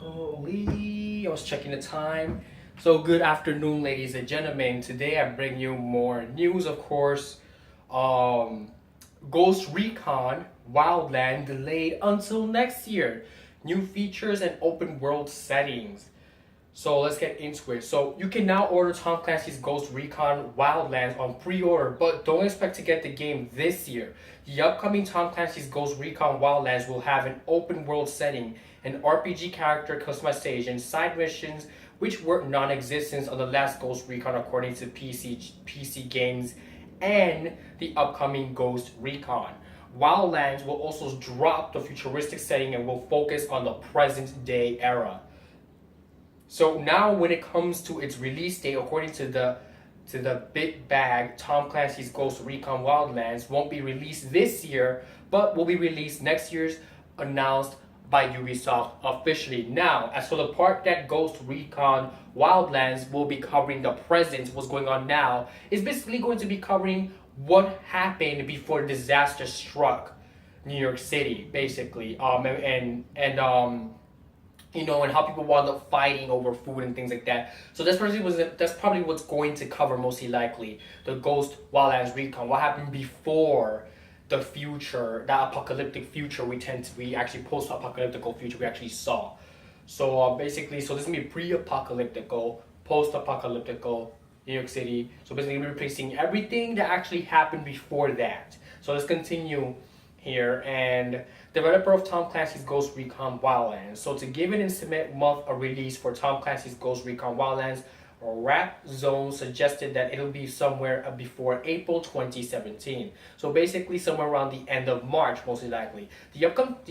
Holy, I was checking the time. So good afternoon, ladies and gentlemen. Today I bring you more news, of course. Um, Ghost Recon Wildland delayed until next year. New features and open world settings. So let's get into it. So you can now order Tom Clancy's Ghost Recon Wildlands on pre-order, but don't expect to get the game this year. The upcoming Tom Clancy's Ghost Recon Wildlands will have an open world setting, an RPG character customization, side missions, which were non-existent on the last Ghost Recon according to PC Games, and the upcoming Ghost Recon. Wildlands will also drop the futuristic setting and will focus on the present day era. So now when it comes to its release date, according to the big bag, Tom Clancy's Ghost Recon Wildlands won't be released this year, but will be released next year's, announced by Ubisoft officially. Now, as for the part that Ghost Recon Wildlands will be covering the present, what's going on now, is basically going to be covering what happened before disaster struck New York City, basically. And how people wound up fighting over food and things like that. So that's probably what's going to cover mostly likely the Ghost Wildlands Recon. What happened before the future, that apocalyptic future we actually post-apocalyptical future we actually saw. So basically, so this is gonna be pre-apocalyptical, post-apocalyptical New York City. So basically, we're replacing everything that actually happened before that. So let's continue here. And developer of Tom Clancy's Ghost Recon Wildlands. So to give an estimate month of release for Tom Clancy's Ghost Recon Wildlands, Rap Zone suggested that it'll be somewhere before April 2017. So basically somewhere around the end of March, most likely. The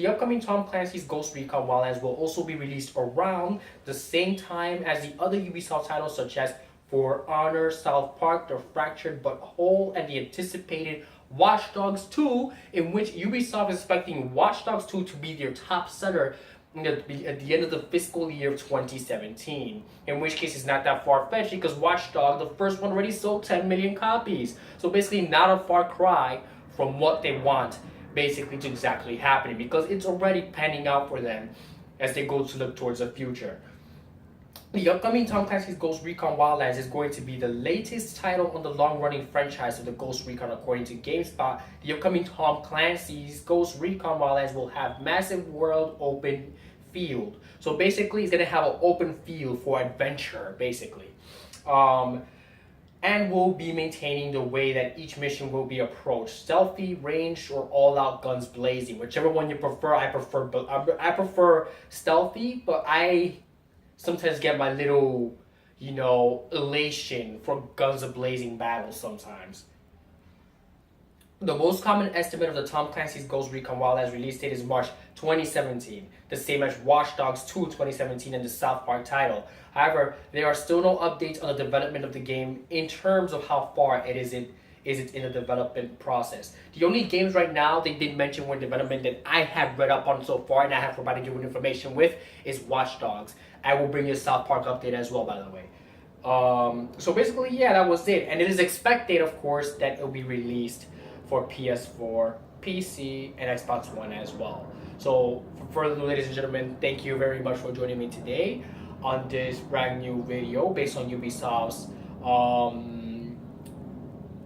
upcoming Tom Clancy's Ghost Recon Wildlands will also be released around the same time as the other Ubisoft titles such as For Honor, South Park, The Fractured But Whole, and the anticipated Watch Dogs 2, in which Ubisoft is expecting Watch Dogs 2 to be their top seller at the end of the fiscal year of 2017. In which case, it's not that far-fetched because Watch Dogs, the first one, already sold 10 million copies. So basically, not a far cry from what they want basically to exactly happening, because it's already panning out for them as they go to look towards the future. The upcoming Tom Clancy's Ghost Recon Wildlands is going to be the latest title on the long-running franchise of the Ghost Recon, according to GameSpot. The upcoming Tom Clancy's Ghost Recon Wildlands will have massive world open field. So basically, it's going to have an open field for adventure, basically. And will be maintaining the way that each mission will be approached: stealthy, ranged, or all-out guns blazing. Whichever one you prefer. I prefer stealthy, but I sometimes get my little, elation for guns a-blazing battles sometimes. The most common estimate of the Tom Clancy's Ghost Recon Wildlands release date is March 2017, the same as Watch Dogs 2 2017 and the South Park title. However, there are still no updates on the development of the game in terms of how far it is in the development process. The only games right now they did mention were in development that I have read up on so far and I have provided you with information with is Watch Dogs. I will bring you a South Park update as well, by the way. So basically, yeah, that was it. And it is expected, of course, that it will be released for PS4, PC, and Xbox One as well. So for further, ladies and gentlemen, thank you very much for joining me today on this brand new video based on Ubisoft's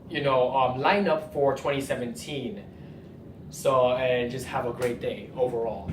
lineup for 2017. So, and just have a great day overall.